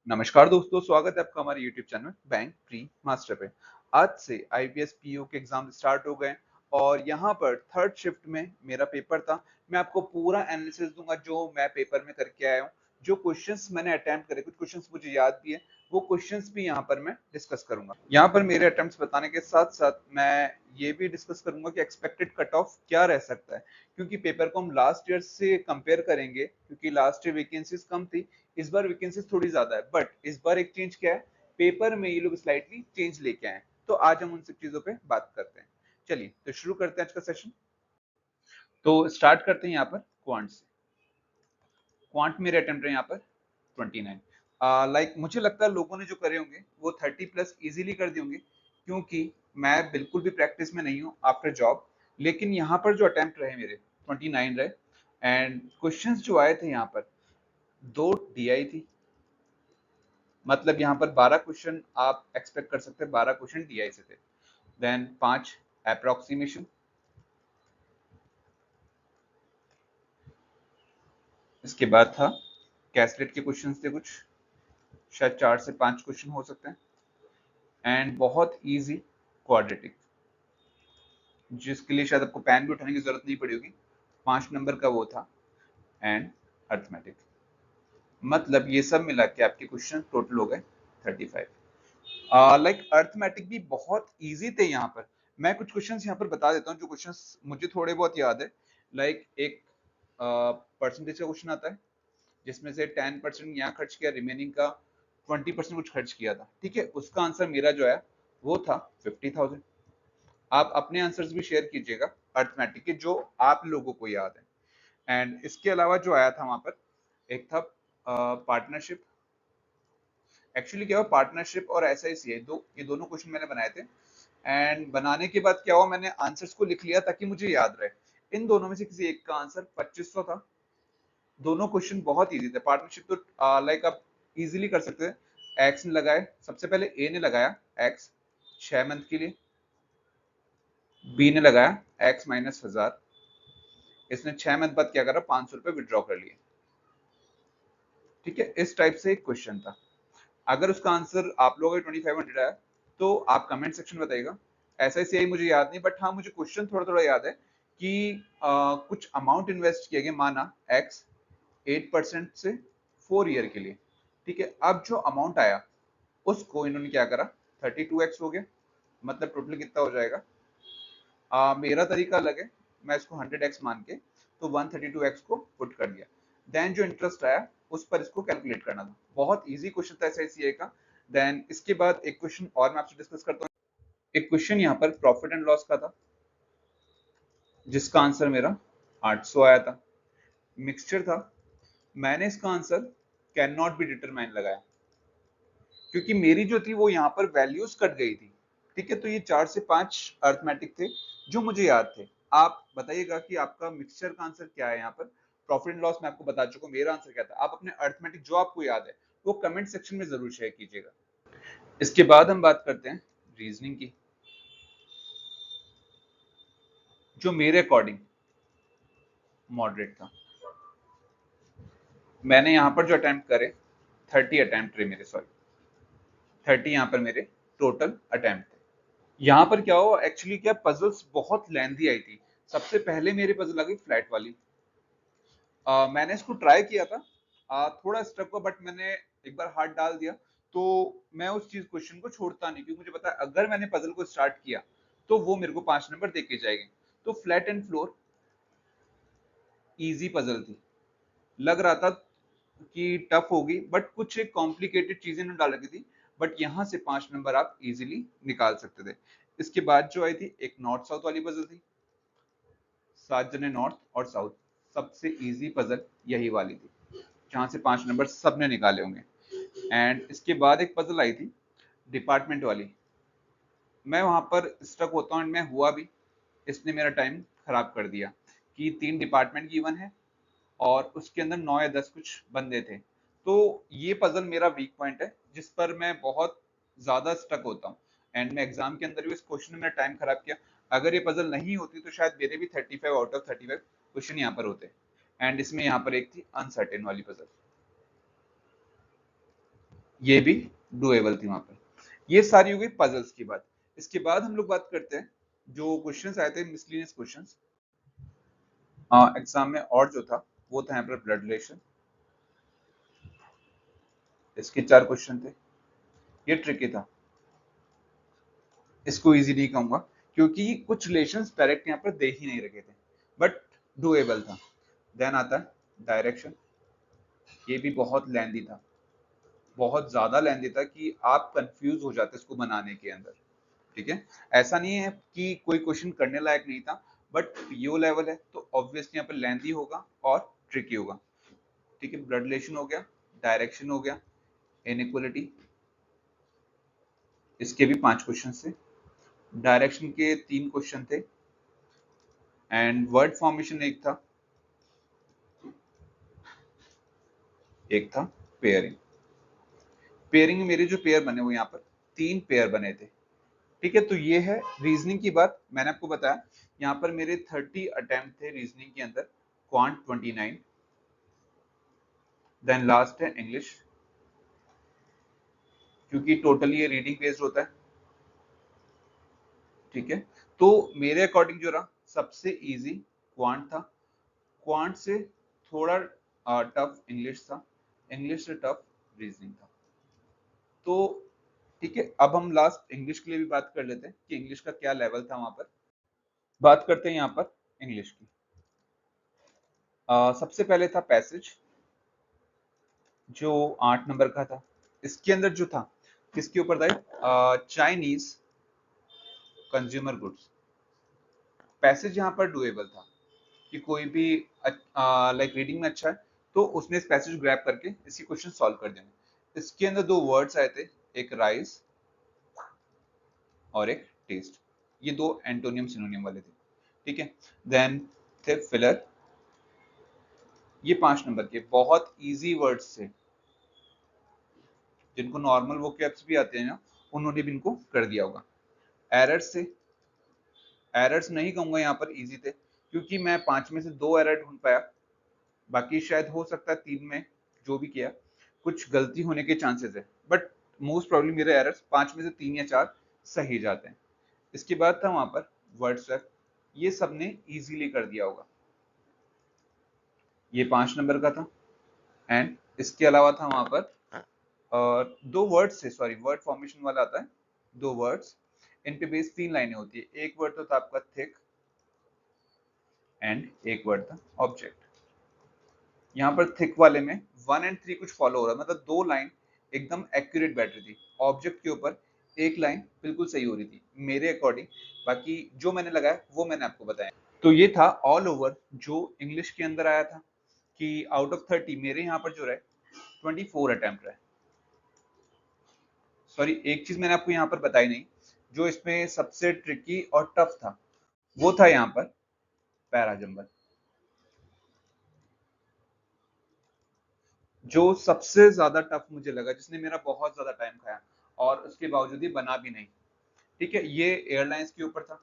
नमस्कार दोस्तों, स्वागत है आपका हमारे YouTube channel bank pre master पे। आज से आईपीएस पीओ के एग्जाम स्टार्ट हो गए और यहाँ पर थर्ड शिफ्ट में मेरा पेपर था। मैं आपको पूरा एनालिसिस दूंगा जो मैं पेपर में करके आया हूँ, जो क्वेश्चंस मैंने अटेम्प्ट करे, कुछ क्वेश्चंस मुझे याद भी है, वो क्वेश्चंस भी यहाँ पर मैं डिस्कस करूंगा। यहाँ पर मेरे अटेम्प्ट्स बताने के साथ साथ मैं ये भी डिस्कस करूंगा कि एक्सपेक्टेड कट ऑफ क्या रह सकता है, क्योंकि पेपर को हम लास्ट ईयर से कंपेयर करेंगे, क्योंकि लास्ट ईयर वैकेंसीज कम थी, इस बार वैकेंसीज थोड़ी ज्यादा है। बट इस बार एक चेंज क्या है, पेपर में ये लोग स्लाइटली चेंज लेके आए। तो आज हम उन सब चीजों पे बात करते हैं। चलिए तो शुरू करते हैं आज का सेशन। तो स्टार्ट करते हैं यहाँ पर क्वांट से। क्वांट मेरे अटेम्प्ट है यहाँ पर 29। लाइक मुझे लगता है लोगों ने जो करे होंगे वो 30 प्लस इजीली कर दिए होंगे, क्योंकि मैं बिल्कुल भी प्रैक्टिस में नहीं हूँ आफ्टर जॉब। लेकिन यहाँ पर जो अटेम्प्ट रहे मेरे 29 रहे, एंड क्वेश्चंस जो आए थे यहाँ पर, दो डीआई थी, मतलब यहाँ पर 12 क्वेश्चन आप एक्सपेक्ट कर सकते हैं, 12 क्वेश्चन डीआई से थे। देन 5 अप्रोक्सीमेशन, इसके बाद था कैसलेट के क्वेश्चन थे कुछ, शायद 4 से 5 क्वेश्चन हो सकते हैं, एंड बहुत इजी क्वाड्रेटिक, जिसके लिए शायद आपको पेन भी उठाने की जरूरत नहीं पड़ी होगी, 5 नंबर का वो था, एंड अर्थमेटिक। मतलब ये सब मिला के आपके क्वेश्चन टोटल हो गए 35। लाइक अर्थमेटिक भी बहुत इजी थे यहाँ पर। मैं कुछ क्वेश्चंस यहाँ पर बता देता हूँ जो क्वेश्चंस मुझे थोड़े बहुत याद है। लाइक एक परसेंटेज का क्वेश्चन आता है, जिसमें से 10% यहाँ खर्च किया, रिमेनिंग का 20% कुछ खर्च किया था। ठीक है, उसका आंसर मेरा जो है वो था 50,000। आप अपने आंसर्स भी शेयर कीजिएगा अर्थमेटिक के, जो आप लोगों को याद है। एंड इसके अलावा जो आया था वहां पर, एक था पार्टनरशिप। एक्चुअली क्या हुआ, पार्टनरशिप और एसआईसीआई ये दोनों क्वेश्चन मैंने बनाए थे। एंड बनाने के बाद क्या हुआ, मैंने आंसर्स को लिख लिया ताकि मुझे याद रहे। इन दोनों में से किसी एक का आंसर 2500 था। दोनों क्वेश्चन बहुत इजी थे। पार्टनरशिप तो लाइक आप इजीली कर सकते हैं। एक्स ने लगाए, सबसे पहले ए ने लगाया एक्स 6 मंथ के लिए, बी ने लगाया एक्स माइनस 1000। इसने 6 मंथ बाद क्या करा, 500 रुपए विड्रॉ कर लिए। ठीक है, इस टाइप से एक क्वेश्चन था। अगर उसका आंसर आप लोगों का 2500 आया तो आप कमेंट सेक्शन में बताइएगा। ऐसा ही सही मुझे याद नहीं, बट हाँ मुझे क्वेश्चन थोड़ा थोड़ा याद है कि कुछ अमाउंट इन्वेस्ट किया गया, माना एक्स 8% से 4 ईयर के लिए। ठीक है, अब जो अमाउंट आया उसको इन्होंने क्या करा, 32x हो गया। मतलब टोटल कितना हो जाएगा, मेरा तरीका अलग है, मैं इसको 100x मान के तो 132x को पुट कर दिया। देन जो इंटरेस्ट आया उस पर इसको कैलकुलेट करना था। बहुत इजी क्वेश्चन था एसआईसीए का। देन इसके बाद एक क्वेश्चन और मैं आपसे डिस्कस करता हूँ। एक क्वेश्चन यहाँ पर प्रॉफिट एंड लॉस का था, जिसका आंसर मेरा 800 आया था। मिक्सचर था, मैंने इसका answer can not be determine लगाया, क्योंकि मेरी जो थी वो यहाँ पर वैल्यूज कट गई थी। ठीक है, तो ये 4 से 5 अर्थमेटिक थे जो मुझे याद थे। आप बताइएगा कि आपका मिक्सचर का आंसर क्या है। यहाँ पर प्रॉफिट एंड लॉस मैं आपको बता चुका हूँ, मेरा आंसर क्या था। आप अपने अर्थमेटिक जो आपको याद है वो कमेंट सेक्शन में जरूर शेयर कीजिएगा। इसके बाद हम बात करते हैं रीजनिंग की, जो मेरे अकॉर्डिंग मॉडरेट था। मैंने यहाँ पर जो अटेम्प्ट करे 30 अटेम्प्ट रहे मेरे, सॉरी 30 यहाँ पर मेरे टोटल अटेम्प्ट थे। यहाँ पर क्या हो, एक्चुअली क्या, पजल्स बहुत लेंथी आई थी। सबसे पहले मेरी पजल आ गई फ्लैट वाली। मैंने इसको ट्राई किया था, थोड़ा स्ट्रक हुआ, बट मैंने एक बार हाथ डाल दिया तो मैं उस चीज क्वेश्चन को छोड़ता नहीं, क्योंकि मुझे पता है अगर मैंने पजल को स्टार्ट किया तो वो मेरे को 5 नंबर दे के जाएगी। तो flat and floor easy puzzle थी, लग रहा था कि टफ होगी, बट कुछ एक कॉम्प्लिकेटेड चीजें ने डाल रखी थी। बट यहाँ से 5 नंबर आप इजीली निकाल सकते थे। इसके बाद जो आई थी एक नॉर्थ साउथ वाली पजल थी, 7 जने नॉर्थ और साउथ। सबसे इजी पजल यही वाली थी, जहां से 5 नंबर सबने निकाले होंगे। एंड इसके बाद एक पजल आई थी डिपार्टमेंट वाली। मैं वहां पर स्टक होता हूँ, मैं हुआ भी, इसने मेरा टाइम खराब कर दिया कि 3 डिपार्टमेंट गिवन है और उसके अंदर 9 या 10 कुछ बंदे थे। तो ये पजल मेरा वीक पॉइंट है, जिस पर मैं बहुत ज्यादा स्टक होता हूँ। एंड मैं एग्जाम के अंदर भी इस क्वेश्चन में मेरा टाइम खराब किया। अगर ये पजल नहीं होती तो शायद मेरे भी 35 आउट ऑफ 35 क्वेश्चन यहाँ पर होते। एंड इसमें यहाँ पर एक थी अनसर्टेन वाली पजल। ये भी डुएबल थी वहां पर। ये सारी हो गई पजल्स की बात। इसके बाद हम लोग बात करते हैं जो क्वेश्चंस आए थे मिसलिनियस क्वेश्चंस एग्जाम में, और जो था वो था यहाँ पर ब्लड रिलेशन। इसके 4 क्वेश्चन थे। ये ट्रिकी था, इसको इजी नहीं कहूंगा क्योंकि कुछ रिलेशंस डायरेक्ट यहाँ पर दे ही नहीं रखे थे, बट डुएबल था। देन आता है डायरेक्शन। ये भी बहुत लेंदी था, बहुत ज्यादा लेंदी था कि आप कंफ्यूज हो जाते इसको बनाने के अंदर। ठीक है, ऐसा नहीं है कि कोई क्वेश्चन करने लायक नहीं था, बट यो लेवल है तो ऑब्वियसली यहाँ पर लेंदी होगा और ट्रिकी होगा। ठीक है, ब्लड रिलेशन हो गया, डायरेक्शन हो गया, इनइक्वालिटी, इसके भी 5 क्वेश्चन थे। डायरेक्शन के 3 क्वेश्चन थे, एंड वर्ड फॉर्मेशन एक था पेयरिंग। पेयरिंग में मेरे जो पेयर बने वो यहाँ पर 3 पेयर बने थे। ठीक है, तो ये है रीजनिंग की बात। मैंने आपको बताया यहाँ पर मेरे 30 अटेम्प्ट थे रीजनिंग के अंदर, क्वांट 29। देन लास्ट है इंग्लिश, क्योंकि टोटली ये रीडिंग बेस्ड होता है। ठीक है, तो मेरे अकॉर्डिंग जो रहा सबसे इजी क्वांट था, क्वांट से थोड़ा टफ इंग्लिश था, इंग्लिश से टफ रीजनिंग था। तो ठीक है, अब हम लास्ट इंग्लिश के लिए भी बात कर लेते हैं कि इंग्लिश का क्या लेवल था वहां पर। बात करते हैं यहाँ पर इंग्लिश की। सबसे पहले था पैसेज, जो 8 नंबर का था। इसके अंदर जो था किसके ऊपर था, चाइनीज कंज्यूमर गुड्स। पैसेज यहाँ पर डुएबल था कि कोई भी लाइक रीडिंग में अच्छा है तो उसने इस पैसेज ग्रैब करके इसी क्वेश्चन सॉल्व कर देंगे। इसके अंदर 2 वर्ड्स आए थे, एक राइस और एक टेस्ट। ये 2 एंटोनियम सिनोनियम वाले थे। ठीक है, देन थे फिलर। ये 5 नंबर के बहुत इजी वर्ड्स थे, जिनको नॉर्मल वोकैब्स भी आते हैं ना, उन्होंने भी इनको कर दिया होगा। एरर्स से, एरर्स नहीं कहूंगा यहाँ पर इजी थे क्योंकि मैं 5 में से 2 एरर ढूंढ पाया, बाकी शायद हो सकता है 3 में जो भी किया कुछ गलती होने के चांसेस है, बट मोस्ट प्रॉब्लम मेरे एरर्स 5 में से 3 या 4 सही जाते हैं। इसके बाद था वहां पर वर्ड स्वेप, ये सबने इजीली कर दिया होगा। ये 5 नंबर का था। एंड इसके अलावा था वहां पर 2 वर्ड्स थे, सॉरी वर्ड फॉर्मेशन वाला आता है, 2 वर्ड्स, इन पे बेस 3 लाइनें होती है। एक वर्ड तो था आपका थिक, एंड एक वर्ड था ऑब्जेक्ट। यहाँ पर थिक वाले में 1 एंड 3 कुछ फॉलो हो रहा है, मतलब 2 लाइन एकदम एक्यूरेट बैठ रही थी, ऑब्जेक्ट के ऊपर एक लाइन बिल्कुल सही हो रही थी मेरे अकॉर्डिंग। बाकी जो मैंने लगाया वो मैंने आपको बताया। तो ये था ऑल ओवर जो इंग्लिश के अंदर आया था कि आउट ऑफ 30 मेरे यहाँ पर जो रहे 24 अटेम्प्ट रहे। सॉरी, एक चीज मैंने आपको यहाँ पर बताई नहीं, जो इसमें सबसे ट्रिकी और टफ था वो था यहाँ पर पैराजंबल। जो सबसे ज्यादा टफ मुझे लगा, जिसने मेरा बहुत ज्यादा टाइम खाया और उसके बावजूद ही बना भी नहीं। ठीक है, ये एयरलाइंस के ऊपर था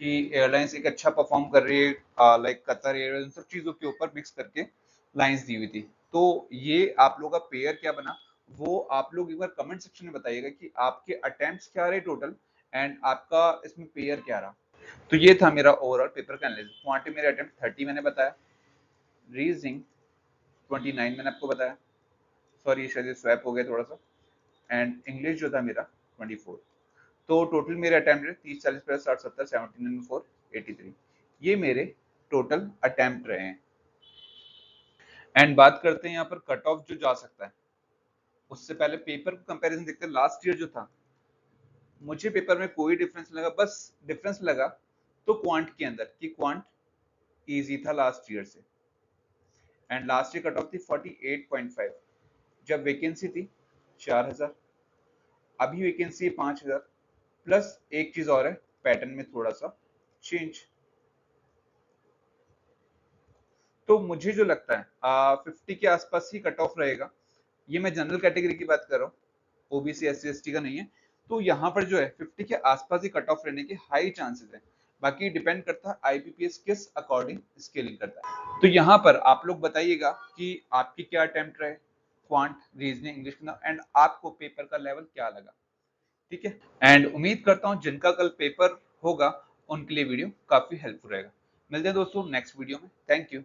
कि एयरलाइंस एक अच्छा परफॉर्म कर रही है, लाइक कतर एयरलाइंस, सब चीजों के ऊपर मिक्स करके लाइंस दी हुई थी। तो ये आप लोगों का पेयर क्या बना वो आप लोग एक बार कमेंट सेक्शन में बताइएगा कि आपके अटेम्प्ट्स क्या रहे टोटल, एंड आपका इसमें पेयर क्या रहा। तो ये था मेरा ओवरऑल पेपर का एनालिसिस। क्वांटिटी मेरे अटेम्प्ट 30 मैंने बताया, रीजनिंग 29 मैंने आपको बताया, सॉरी शायद स्वैप हो गया थोड़ा सा, एंड इंग्लिश जो था मेरा 24। तो टोटल मेरे अटेम्प्ट 30 40 प्लस 60 70 79 4 83, ये मेरे टोटल अटेम्प्ट रहे हैं। एंड बात करते हैं यहाँ पर कट ऑफ जो जा सकता है, उससे पहले पेपर को कंपैरिजन देखते हैं। लास्ट ईयर जो था मुझे पेपर में कोई डिफरेंस लगा, बस डिफरेंस लगा तो क्वांट के अंदर कि क्वांट इजी था लास्ट ईयर से। And last year cut off थी 48.5, जब वैकेंसी थी 4000, अभी वैकेंसी है 5000, प्लस एक चीज और है, पैटर्न में थोड़ा सा चेंज। तो मुझे जो लगता है 50 के आसपास ही कट ऑफ रहेगा। ये मैं जनरल कैटेगरी की बात कर रहा हूँ, ओबीसी एससी एसटी का नहीं है। तो यहाँ पर जो है 50 के आसपास ही कट ऑफ रहने के हाई चांसेस है। बाकी डिपेंड करता है आईपीपीएस किस अकॉर्डिंग स्केलिंग करता है। तो यहाँ पर आप लोग बताइएगा कि आपकी क्या अटेम्प्ट रहे, क्वांट, रीजनिंग, इंग्लिश एंड आपको पेपर का लेवल क्या लगा, ठीक है। एंड उम्मीद करता हूं जिनका कल पेपर होगा उनके लिए वीडियो काफी हेल्पफुल रहेगा। मिलते हैं दोस्तों नेक्स्ट वीडियो में। Thank you.